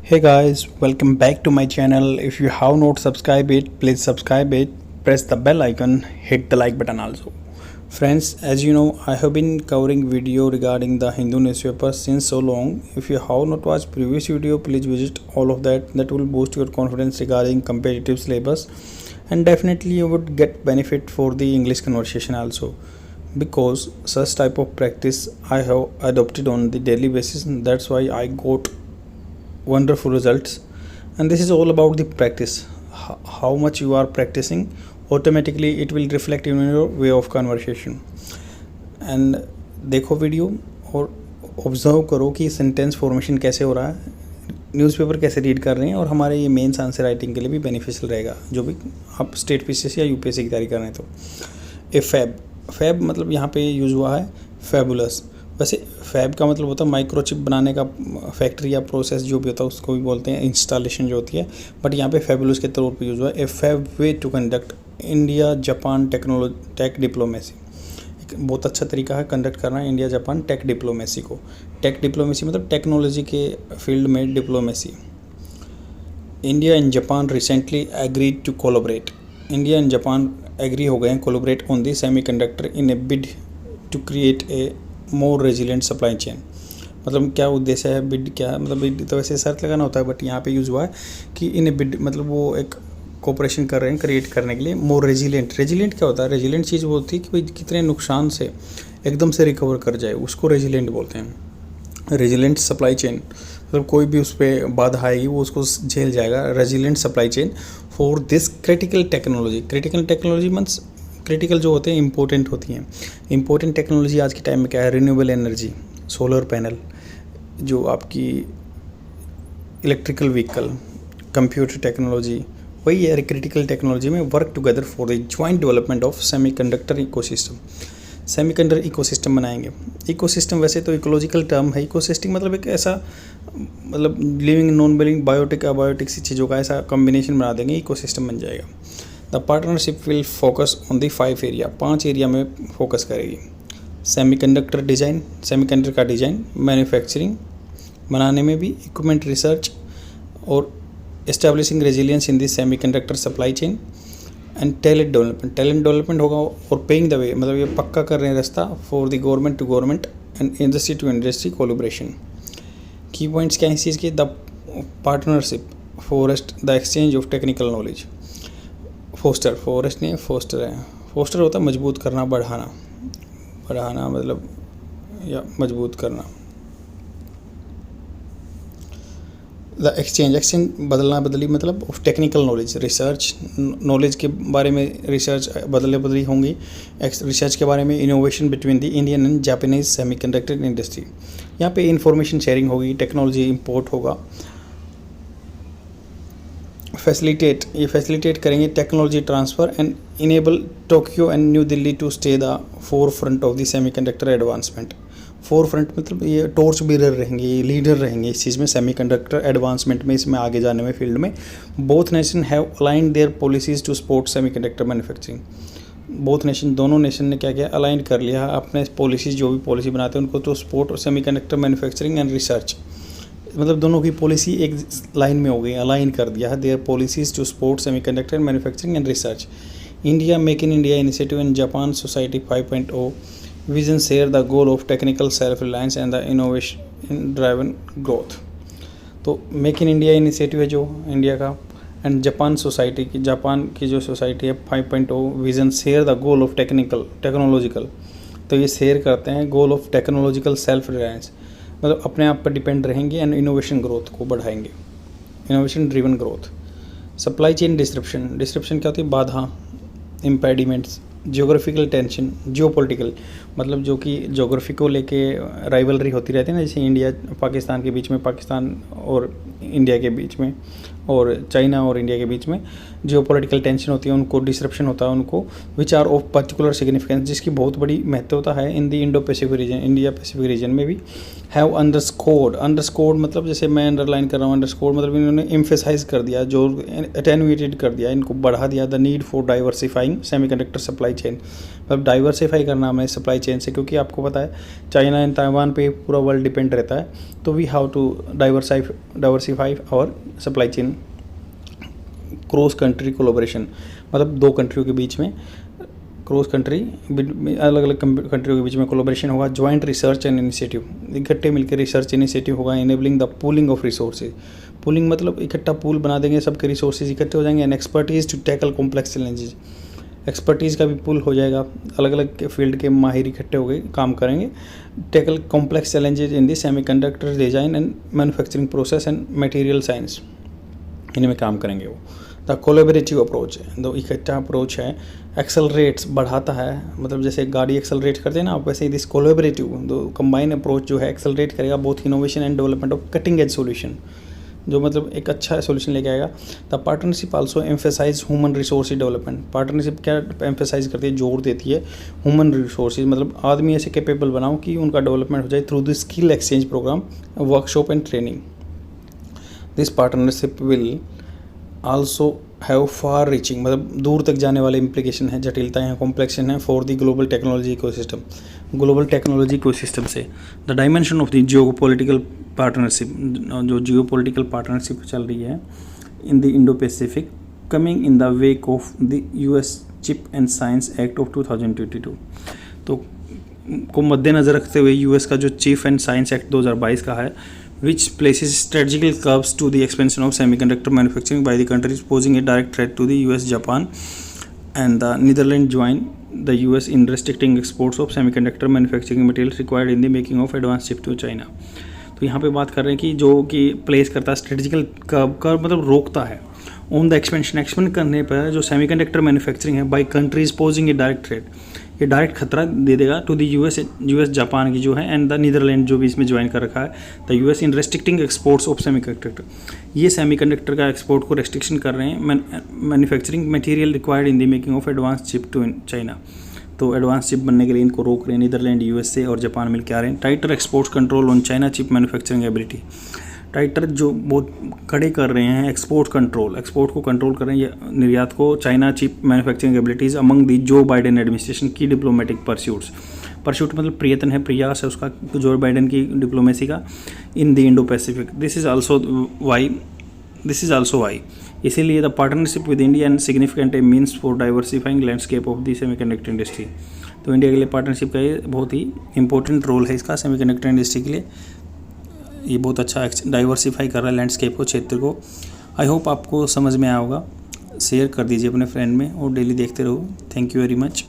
Hey guys, welcome back to my channel. If you have not subscribed it, please subscribe it. Press the bell icon, hit the like button also. Friends, as you know, I have been covering video regarding the Hindu newspaper since so long. If you have not watched previous video, please visit all of that. That will boost your confidence regarding competitive syllabus, and definitely you would get benefit for the English conversation also. Because such type of practice I have adopted on the daily basis. That's why I got wonderful results. And this is all about the practice. How much you are practicing, automatically it will reflect in your way of conversation. And देखो video और observe करो कि sentence formation कैसे हो रहा है, newspaper कैसे read कर रहे हैं, और हमारे ये मेंस आंसर राइटिंग के लिए भी बेनिफिशियल रहेगा, जो भी आप स्टेट पीसीएस या यूपीएससी की तैयारी कर रहे हैं। तो ए फैब मतलब यहाँ पे यूज़ हुआ है फैबुलस। वैसे फैब का मतलब होता है माइक्रोचिप बनाने का फैक्ट्री या प्रोसेस जो भी होता है उसको भी बोलते हैं, इंस्टॉलेशन जो होती है, बट यहाँ पे फैबुलस के तौर पे यूज़ हुआ है। A fab way to conduct India Japan tech diplomacy. एक बहुत अच्छा तरीका है कंडक्ट करना है इंडिया जापान टेक डिप्लोमेसी को। टेक डिप्लोमेसी मतलब टेक्नोलॉजी के फील्ड में diplomacy. India and Japan recently agreed to collaborate. India and Japan agree हो गए हैं collaborate on the semiconductor in a bid to create a more resilient supply chain. मतलब क्या उद्देश्य है, बिड क्या है, मतलब बिड तो वैसे शर्त लगाना होता है, बट यहाँ पे यूज़ हुआ है कि इन बिड मतलब वो एक कोऑपरेशन कर रहे हैं क्रिएट करने के लिए मोर रेजिलेंट। रेजिलेंट क्या होता है? रेजिलेंट चीज़ वो होती है कि भाई कितने नुकसान से एकदम से रिकवर कर जाए, उसको रेजिलेंट बोलते हैं। रेजिलेंट सप्लाई चेन मतलब कोई भी उस पर बाधा आएगी वो उसको झेल जाएगा। Resilient supply chain for this critical technology. Critical technology means critical जो होते हैं इंपॉर्टेंट होती हैं। इंपॉर्टेंट टेक्नोलॉजी आज के टाइम में क्या है? रिन्यूएबल एनर्जी, सोलर पैनल, जो आपकी इलेक्ट्रिकल व्हीकल, कंप्यूटर टेक्नोलॉजी, वही है क्रिटिकल टेक्नोलॉजी में work together for the joint development of semiconductor ecosystem. Semiconductor ecosystem बनाएंगे। इकोसिस्टम वैसे तो इकोलॉजिकल टर्म है। इकोसिस्टम मतलब एक ऐसा मतलब living non living biotic abiotic सी चीज़ों का ऐसा कॉम्बिनेशन बना देंगे, इकोसिस्टम बन जाएगा। The partnership will focus on the 5 area. 5 area में फोकस करेगी। सेमीकंडक्टर डिज़ाइन, सेमीकंडक्टर का डिज़ाइन, मैन्युफैक्चरिंग बनाने में भी, इक्विपमेंट रिसर्च, और establishing resilience in the semiconductor supply chain, and talent development. Talent development होगा और पेइंग द वे मतलब ये पक्का कर रहे हैं रास्ता for the government to government and industry to industry collaboration. Key points क्या है इस चीज़ के? The partnership, forest, the exchange of technical knowledge. Foster, forest नहीं फोस्टर है। फोस्टर होता है मजबूत करना, बढ़ाना, बढ़ाना मतलब या मजबूत करना। द एक्सचेंज, एक्सचेंज बदलना बदली मतलब of technical knowledge, research knowledge के बारे में रिसर्च बदली होंगी। रिसर्च के बारे में innovation between the Indian and Japanese semiconductor industry. यहाँ पे इंफॉर्मेशन शेयरिंग होगी, टेक्नोलॉजी इंपोर्ट होगा। फैसिलिटेट, ये फैसिलिटेट करेंगे technology transfer and enable Tokyo and New Delhi to stay the forefront of the semiconductor advancement. Forefront मतलब ये torch bearer रहेंगे, ये लीडर रहेंगे इस चीज़ में, सेमीकंडक्टर एडवांसमेंट में, इसमें आगे जाने में फील्ड में। Both nation have aligned their policies to support semiconductor manufacturing. Both nation, दोनों नेशन ने क्या किया? अलाइन कर लिया अपने पॉलिसीज़, जो भी पॉलिसी बनाते हैं उनको, तो support semiconductor manufacturing and research. मतलब दोनों की पॉलिसी एक लाइन में हो गई, अलाइन कर दिया है। Their policies to support semiconductor manufacturing and research. India make in India initiative and Japan society 5.0 vision share the goal of technical self reliance and the innovation driven growth. तो make in India initiative है जो India का, and Japan society की, Japan की जो society है 5.0 vision share the goal of technological. तो ये शेयर करते हैं goal of technological self reliance, मतलब अपने आप पर डिपेंड रहेंगे, एंड इनोवेशन ग्रोथ को बढ़ाएंगे, innovation driven growth. Supply chain disruption, disruption क्या होती है? बाधा, इम्पेडिमेंट्स। जियोग्राफिकल टेंशन, जियोपॉलिटिकल मतलब जो कि ज्योग्राफी को लेके राइवलरी होती रहती है ना, जैसे इंडिया पाकिस्तान के बीच में, पाकिस्तान और इंडिया के बीच में, और चाइना और इंडिया के बीच में जियोपॉलिटिकल टेंशन होती है, उनको डिसरप्शन होता है उनको, which are of particular significance, जिसकी बहुत बड़ी महत्वता है in the Indo Pacific region, India Pacific region में भी। हैव अंडरस्कोर्ड, अंडरस्कोर्ड मतलब जैसे मैं अंडरलाइन कर रहा हूँ, अंडरस्कोर्ड मतलब इन्होंने एम्फेसाइज कर दिया, जो अटेनुएटेड कर दिया, इनको बढ़ा दिया, the need for diversifying semiconductor supply chain. मतलब डाइवर्सिफाई करना हमें सप्लाई चेन से, क्योंकि आपको पता है चाइना एंड ताइवान पे पूरा वर्ल्ड डिपेंड रहता है, तो we have to diversify diversify और supply chain cross country collaboration, मतलब दो कंट्रियों के बीच में क्रॉस कंट्री अलग अलग कंट्रियों के बीच में कोलोबरेशन होगा। ज्वाइंट रिसर्च एंड इनिशिएटिव, इकट्ठे मिलकर रिसर्च इनिशिएटिव होगा। Enabling the pooling of resources, pooling मतलब इकट्ठा पूल बना देंगे, सबके रिसोर्सेज इकट्ठे हो जाएंगे। And expertise to tackle complex challenges, expertise का भी पुल हो जाएगा, अलग अलग फील्ड के माहिर इकट्ठे हो गए काम करेंगे। Tackle complex challenges in the semiconductor design and manufacturing process and material science, इनमें काम करेंगे वो। द कोलेबरेटिव अप्रोच है, दो इकट्ठा अप्रोच है। एक्सेलरेट्स, बढ़ाता है, मतलब जैसे गाड़ी एक्सेलरेट करते हैं ना, वैसे ही this collaborative two combine approach जो है एक्सेलरेट करेगा both innovation and development of cutting edge solution, जो मतलब एक अच्छा सॉल्यूशन लेके आएगा। The partnership also emphasise human resource development, partnership क्या एम्फेसाइज करती है, जोर देती है ह्यूमन रिसोर्सेज, मतलब आदमी ऐसे कैपेबल बनाओ कि उनका डेवलपमेंट हो जाए through the skill exchange programme, workshop and training. This partnership will also have far reaching, मतलब दूर तक जाने वाले इम्प्लीकेशन है, जटिलताएं हैं, कॉम्प्लेक्शन है for the global technology ecosystem, global technology ecosystem से। The dimension of the geopolitical partnership, जो जियोपॉलिटिकल पार्टनरशिप चल रही है in the Indo Pacific, coming in the wake of the US chip and science act of 2022, तो को मद्देनज़र रखते हुए यूएस का जो चिप एंड साइंस एक्ट 2022 का है, which places strategical curbs to the expansion of semiconductor manufacturing by the countries posing a direct threat to the US, Japan and the Netherlands join the US in restricting exports of semiconductor manufacturing materials required in the making of advanced chip to China। तो यहाँ पे बात कर रहे हैं कि जो कि प्लेस करता है स्ट्रेटेजिकल कर्व मतलब रोकता है ऑन द एक्सपेंशन, एक्सपेंड करने पर जो सेमीकंडक्टर मैन्युफैक्चरिंग है बाय कंट्रीज पोजिंग ए डायरेक्ट थ्रेट, ये डायरेक्ट खतरा दे देगा टू द यूएस जापान की जो है एंड द नीदरलैंड जो भी इसमें ज्वाइन कर रखा है, the US in restricting exports of semiconductor, ये सेमीकंडक्टर का एक्सपोर्ट को रेस्ट्रिक्शन कर रहे हैं manufacturing material required in the making of advance chip to China, तो एडवांस चिप बनने के लिए इनको रोक रहे हैं। नीदरलैंड, यूएसए और जापान मिलकर आ रहे हैं। Tighter exports control on China chip manufacturing ability, tighter जो बहुत कड़े कर रहे हैं एक्सपोर्ट कंट्रोल, एक्सपोर्ट को कंट्रोल कर रहे हैं निर्यात को, China chip manufacturing abilities among the Joe Biden administration की डिप्लोमेटिक परस्यूट्स, परस्यूट मतलब प्रयत्न है, प्रयास है उसका जो बाइडेन की डिप्लोमेसी का in the Indo Pacific. This is also why इसीलिए the partnership with India and significant a means for diversifying landscape of the semiconductor industry, तो इंडिया के लिए पार्टनरशिप का ये बहुत ही इंपॉर्टेंट रोल है इसका सेमीकंडक्टर इंडस्ट्री के लिए, ये बहुत अच्छा डाइवर्सिफाई कर रहा है लैंडस्केप को, क्षेत्र को। आई होप आपको समझ में आया होगा, शेयर कर दीजिए अपने फ्रेंड में और डेली देखते रहो। Thank you very much.